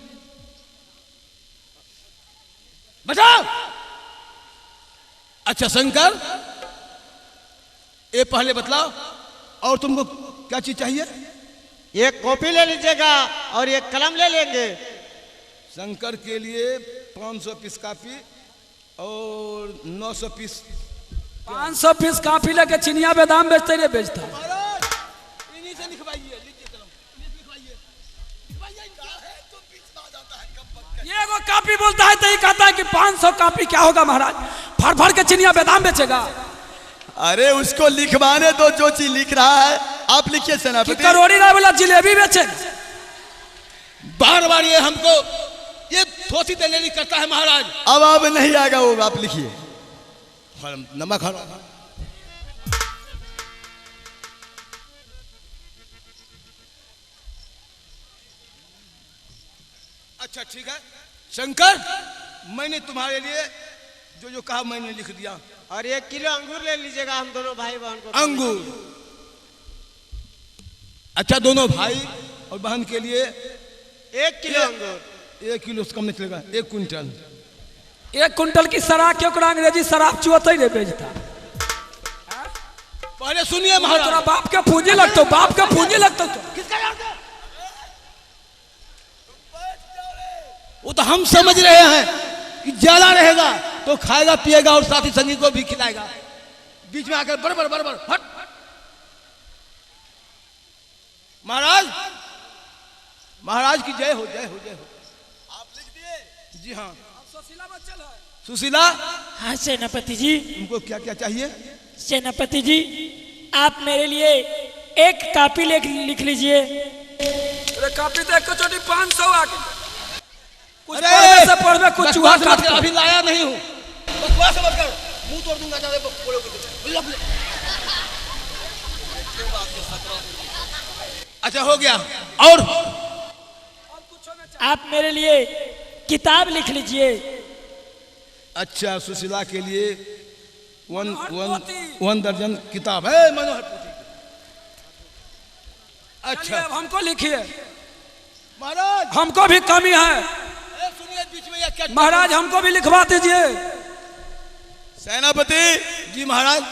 बचाओ। अच्छा शंकर, ये पहले बतलाओ, और तुमको क्या चीज चाहिए? एक कॉपी ले लीजिएगा और एक कलम ले लेंगे। शंकर के लिए 500 पीस कापी और 900 पीस 500 पीस काफी लेके चिनिया बेदाम बेचते रे बेचता। महाराज इन्हीं से लिखवाइए, लीजिए कलम, लिखवाइए, ये एगो कापी बोलता है तो ये कहता है कि 500 कापी क्या होगा महाराज, भर भर के चिनिया बेदाम बेचेगा। अरे उसको लिखवाने दो जो चीज लिख रहा है। आप लिखिए कि सेनापति। करोड़ी राय वाला जिलेबी बेचेगा। बार बार ये हमको ये थोसी दलेरी करता है महाराज। अब नहीं आएगा वो, आप लिखिए। नमक हरा। अच्छा ठीक है शंकर, मैंने तुम्हारे लिए जो जो कहा मैंने लिख दिया। और 1 किलो अंगूर ले लीजिएगा, हम दोनों भाई बहन को। अंगूर। अच्छा दोनों भाई और बहन के लिए 1 किलो अंगूर। 1 किलो से कम नहीं चलेगा, 1 क्विंटल। 1 कुंटल की शराब के ओकरा अंग्रेजी शराब चुअते रे बेचता। पहले सुनिए तोरा महाराज। बाप के पूंजी लगतो, बाप के पूंजी लगतो। वो तो हम समझ रहे हैं कि ज्यादा रहेगा तो खाएगा पिएगा और साथी संगी को भी खिलाएगा। बीच में आकर बरबर बरबर हट। महाराज, महाराज की जय हो, जय हो, जय हो। आप लिख दिए? जी हाँ। सुशीला, हाँ सेनापति जी। तुमको क्या क्या चाहिए? सेनापति जी आप मेरे लिए एक कापी लिख लीजिए। अरे कापी तो एक चोटी 500 आके कुछ अरे! पढ़ने से पढ़ने कुछ चूहा बकवास मत कर, काटता। अभी लाया नहीं हूँ। बकवास मत कर, मुंह तोड़ दूंगा ज्यादा बोलोगे तो। अच्छा हो गया। और आप मेरे लिए किताब लिख लीजिए। अच्छा सुशीला के लिए 1 दर्जन किताब है मनोहर पोथी। चलिए, अच्छा अब हमको लिखिए, महाराज। हमको भी कमी है। सुनिए बीच में यह क्या? महाराज हमको भी लिखवा दीजिए। सेनापति जी महाराज।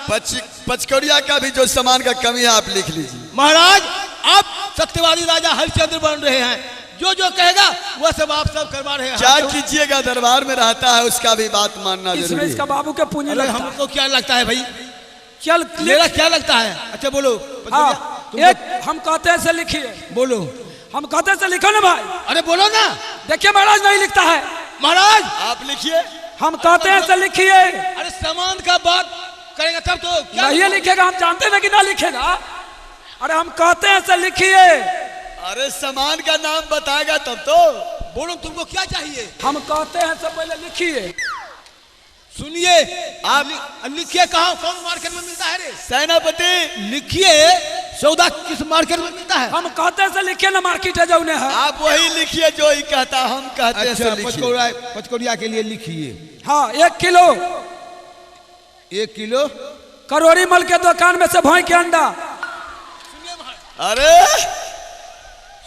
पचकौड़िया का भी जो सामान का कमी है आप लिख लीजिए। महाराज आप सत्यवादी राजा हरिश्चंद्र बन रहे हैं, जो जो कहेगा वह सब आप सब करवा रहे हैं। क्या कीजिएगा, दरबार में रहता है, उसका भी बात मानना इसमें जरूरी इसका है। बाबू के पूंजी अरे लगता है। हमको क्या लगता है भाई? चल मेरा क्या लगता है? अच्छा बोलो। हाँ, तुमको- एक हम कहते हैं से लिखिए। बोलो। हम कहते हैं से लिखो ना भाई। अरे बोलो ना देखिए महाराज नहीं लिखता है। महाराज। आप लिखिए। हम कहते हैं से लिखिए। अरे सामान का बात करेंगे तब तो क्या? नहीं लिखेगा, हम जानते हैं कि ना लिखेगा। अरे हम कहते हैं से लिखिए। अरे सामान का नाम बताएगा तब तो। बोलो तुमको क्या चाहिए? हम कहते हैं से पहले लिखिए। सुनिए आप लिखिए। कहाँ कौन मार्केट में मिलता है रे? सेनापति लिखिए सौदा किस मार्केट में मिलता है? हम कहते हैं से लिखिए ना, मार्केट है जो है। आप वही लिखिए जो ही कहता, हम कहते हैं अच्छा सो लिखिए। पचकौड़िया के लिए लिखिए। हाँ 1 किलो 1 किलो करोड़ी मल के दुकान में से भैंस के अंडा। अरे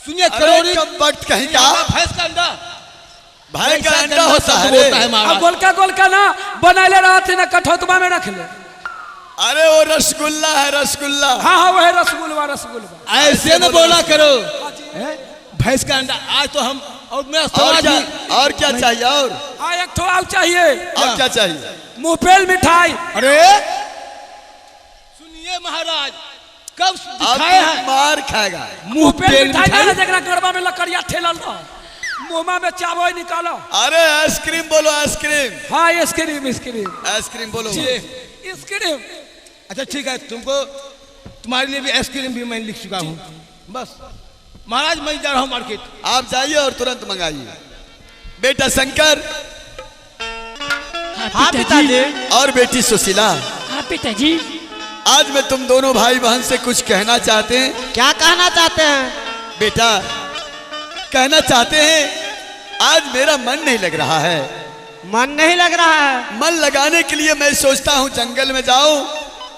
सुनिए अरे करोड़ी कब वक्त कहीं का भैंस का अंडा। भाई का भैंस अंडा होता है शब्द होता है रे। अब महाराज। गोलका ना बनैले रहते ना, कठौतबा में रख ले। अरे वो रसगुल्ला है, रसगुल्ला। हाँ हाँ वही रसगुल्ला रसगुल्ला। ऐसे न बोला करो। भैंस का अंडा आज तो हम और मेरा और समाज क्या, भी। और क्या चाहिए? और हाँ 1 ठो और चाहिए। और क्या चाहिए? मुंहपेल मिठाई। अरे सुनिए महाराज, कब अब दिखाए तू हैं? मार खाएगा। मुंहपेल मिठाई ना जकरा गरबा में लकड़िया ठेलल रह, मुंहमा में चावल निकालो। अरे आइसक्रीम बोलो, आइसक्रीम। हाँ आइसक्रीम आइसक्रीम आइसक्रीम बोलो। आइसक्रीम। अच्छा ठीक है, तुमको तुम्हारे लिए भी आइसक्रीम भी मैं लिख चुका हूँ। बस महाराज मैं जा रहा हूँ मार्केट। आप जाइए और तुरंत मंगाइए। बेटा शंकर हाँ पिताजी। और बेटी सुशीला, हाँ पिताजी। आज मैं तुम दोनों भाई बहन से कुछ कहना चाहते हैं। क्या कहना चाहते हैं? बेटा कहना चाहते हैं, आज मेरा मन नहीं लग रहा है। मन नहीं लग रहा है। मन लगाने के लिए मैं सोचता हूँ जंगल में जाऊं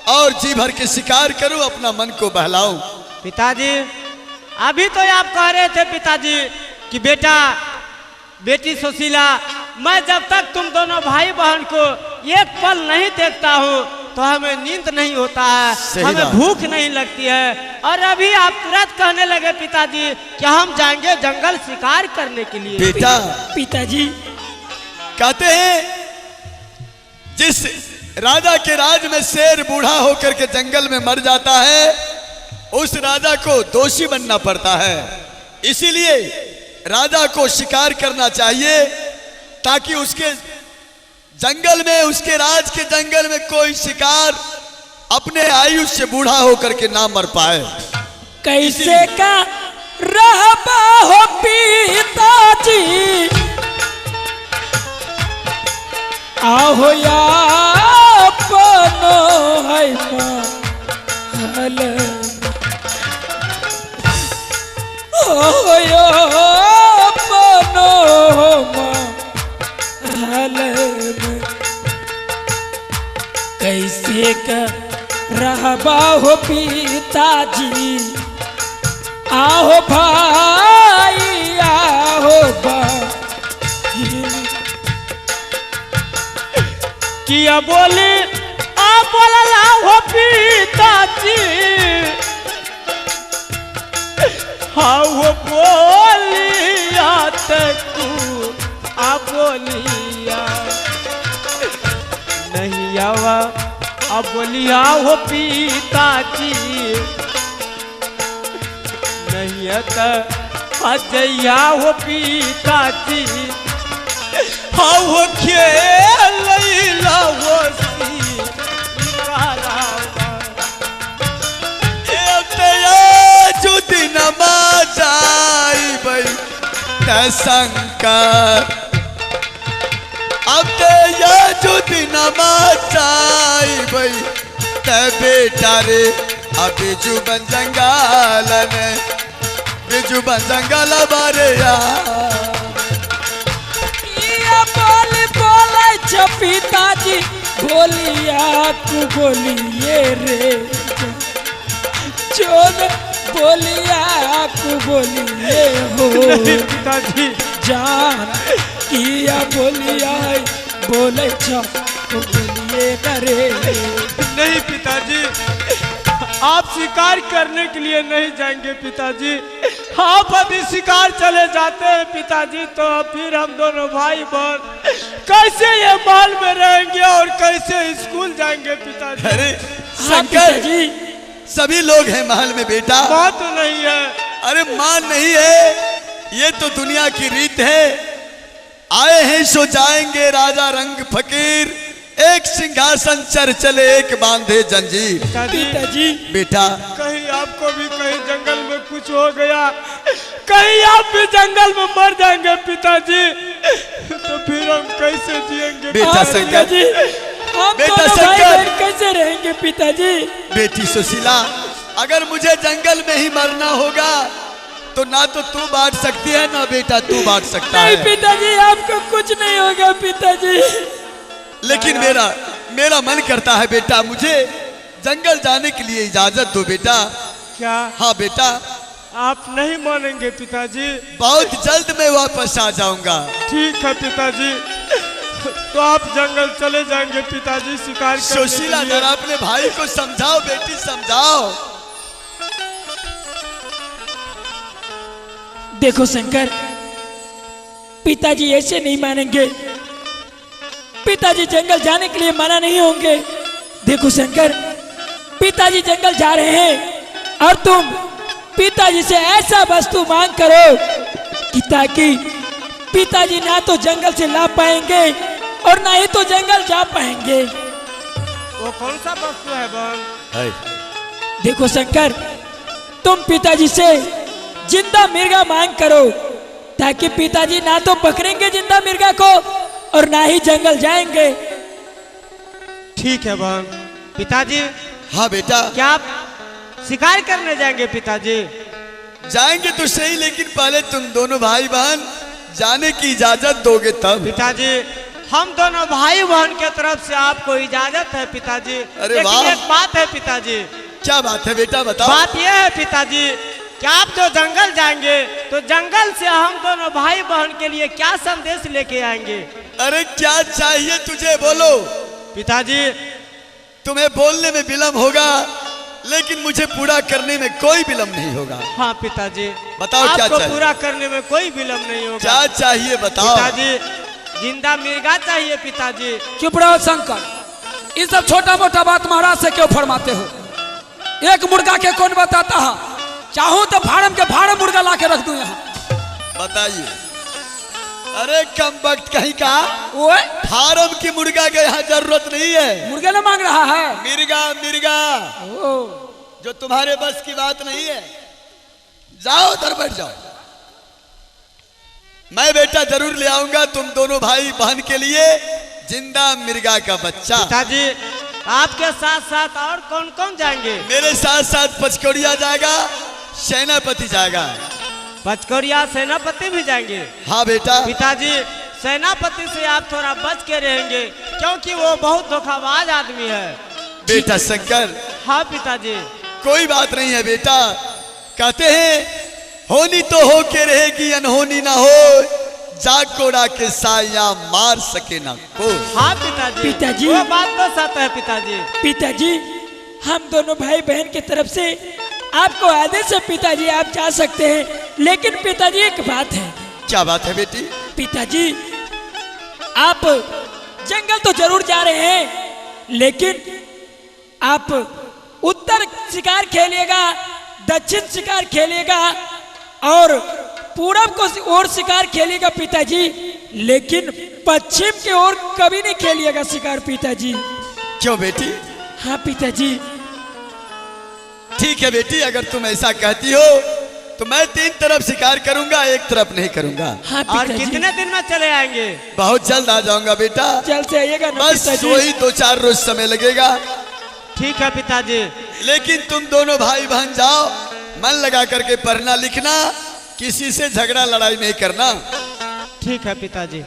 और जी भर के शिकार करूं, अपना मन को बहलाऊं। पिताजी अभी तो आप कह रहे थे पिताजी कि बेटा बेटी सुशीला, मैं जब तक तुम दोनों भाई बहन को एक पल नहीं देखता हूँ तो हमें नींद नहीं होता है, सही हमें बात। भूख नहीं लगती है। और अभी आप तुरंत कहने लगे पिताजी कि हम जाएंगे जंगल शिकार करने के लिए। बेटा पिताजी कहते हैं जिस राजा के राज में शेर बूढ़ा होकर के जंगल में मर जाता है, उस राजा को दोषी बनना पड़ता है। इसीलिए राजा को शिकार करना चाहिए ताकि उसके जंगल में, उसके राज के जंगल में कोई शिकार अपने आयु से बूढ़ा होकर के ना मर पाए। कैसे का रहबा हो पिताजी, आहो या अपनो है महल, आहो या अपनो महल में। कैसे का रहबा हो पिताजी, आहो भाई आहो भाई, किया बोले आ बोला हो पिताजी, हाँ वो बोलिया तू आ बोलिया नहीं आवा, अब बोलिया हो पिताजी नहीं आता अजया हो पिताजी, हाँ वो खेल वो शंकर अब ते ये जो दिन मचाई भाई ते बेटा रे अब बिजू बन जंगल ने बिजू बन जंगल बारे बोले पिताजी बोलिया तू बोलिए रे चोन बोलिया तू बोलिए हो पिताजी जान किया बोलिया बोले तो बोलिए करे नहीं पिताजी, आप शिकार करने के लिए नहीं जाएंगे पिताजी। आप यदि शिकार चले जाते हैं पिताजी तो फिर हम दोनों भाई बहन कैसे ये महल में रहेंगे और कैसे स्कूल जाएंगे पिताजी। अरे शंकर जी सभी लोग हैं महल में बेटा, माँ तो नहीं है। अरे माँ नहीं है, ये तो दुनिया की रीत है। आए हैं सो जाएंगे राजा रंग फकीर, एक सिंहासन चर चले एक बांधे जंजीर। पिताजी बेटा कहीं आपको भी कहीं जंगल में कुछ हो गया, कहीं आप भी जंगल में मर जाएंगे पिताजी तो फिर हम कैसे जिएंगे बेटा शंकर जी, हम बेटा दोनों शंकर। भाई बहन कैसे रहेंगे पिताजी। बेटी सुशीला अगर मुझे जंगल में ही मरना होगा तो ना तो तू बांट सकती है ना बेटा तू बांट सकता नहीं है। पिताजी आपको कुछ नहीं होगा पिताजी। लेकिन मेरा मन करता है बेटा मुझे जंगल जाने के लिए इजाजत दो बेटा। क्या हाँ बेटा आप नहीं मानेंगे पिताजी? बहुत जल्द मैं वापस आ जाऊंगा। ठीक है पिताजी, तो आप जंगल चले जाएंगे पिताजी शिकार करने के सुशीला लिए। जरा अपने भाई को समझाओ बेटी समझाओ। देखो शंकर, पिताजी ऐसे नहीं मानेंगे, पिताजी जंगल जाने के लिए मना नहीं होंगे। देखो शंकर, पिताजी जंगल जा रहे हैं और तुम पिताजी से ऐसा वस्तु मांग करो कि ताकि पिताजी ना तो जंगल से ला पाएंगे और ना ही तो जंगल जा पाएंगे। वो कौन सा वस्तु है बहन? देखो शंकर, तुम पिताजी से जिंदा मिर्गा मांग करो ताकि पिताजी ना तो पकड़ेंगे जिंदा मिर्गा को और ना ही जंगल जाएंगे। ठीक है बहन। पिताजी हाँ बेटा क्या आप शिकार करने जाएंगे पिताजी? जाएंगे तो सही, लेकिन पहले तुम दोनों भाई बहन जाने की इजाजत दोगे तब। पिताजी हम दोनों भाई बहन के तरफ से आपको इजाजत है पिताजी। अरे लेकिन वाह। एक बात है पिताजी, क्या बात है बेटा, बताओ। बात यह है पिताजी कि आप जो जंगल जाएंगे तो जंगल से हम दोनों भाई बहन के लिए क्या संदेश लेके आएंगे? अरे क्या चाहिए तुझे, बोलो। पिताजी तुम्हें बोलने में विलम्ब होगा, लेकिन मुझे पूरा करने में कोई विलम्ब नहीं होगा। हाँ पिताजी, बताओ क्या आपको चाहिए? पूरा करने में कोई विलम्ब नहीं होगा। क्या चाहिए बताओ। पिताजी जिंदा मिर्गा चाहिए पिताजी। चुप रहो शंकर, ये सब छोटा मोटा बात महाराज से क्यों फरमाते हो? एक मुर्गा के कौन बताता है? चाहूं तो फार्म के फार्म मुर्गा ला के रख दूं यहाँ। बताइए। अरे कम वक्त कहीं का, ओए फार्म की मुर्गा के यहाँ जरूरत नहीं है। मुर्गे ना मांग रहा है। मिर्गा मिर्गा ओ, जो तुम्हारे बस की बात नहीं है। जाओ उधर बैठ जाओ। मैं बेटा जरूर ले आऊंगा तुम दोनों भाई बहन के लिए जिंदा मिर्गा का बच्चा। पिताजी आपके साथ साथ और कौन कौन जाएंगे? मेरे साथ साथ पचकोड़िया जाएगा, सेनापति जाएगा। पचकोरिया सेनापति भी जाएंगे? हाँ बेटा। पिताजी सेनापति से आप थोड़ा बच के रहेंगे, क्योंकि वो बहुत धोखाबाज आदमी है। बेटा शंकर, हाँ पिताजी। कोई बात नहीं है बेटा। कहते हैं होनी तो हो के रहेगी, अनहोनी ना हो, जाकोड़ा के साया मार सके ना को। हाँ पिताजी, पिताजी। वो बात तो सच है पिताजी। पिताजी हम दोनों भाई बहन की तरफ से आपको आदेश है पिताजी, आप जा सकते हैं। लेकिन पिताजी एक बात है। क्या बात है बेटी? पिताजी आप जंगल तो जरूर जा रहे हैं, लेकिन आप उत्तर शिकार खेलिएगा, दक्षिण शिकार खेलिएगा और पूरब को ओर शिकार खेलिएगा पिताजी, लेकिन पश्चिम की ओर कभी नहीं खेलिएगा शिकार पिताजी। क्यों बेटी? हाँ पिताजी। ठीक है बेटी, अगर तुम ऐसा कहती हो तो मैं 3 तरफ शिकार करूंगा, एक तरफ नहीं करूंगा। हाँ और पिताजी। कितने दिन में चले आएंगे? बहुत जल्द आ जाऊंगा बेटा। जल्द से आइएगा ना बस पिताजी। वही 2-4 रोज समय लगेगा। ठीक है पिताजी। लेकिन तुम दोनों भाई बहन जाओ, मन लगा करके पढ़ना लिखना, किसी से झगड़ा लड़ाई नहीं करना। ठीक है पिताजी।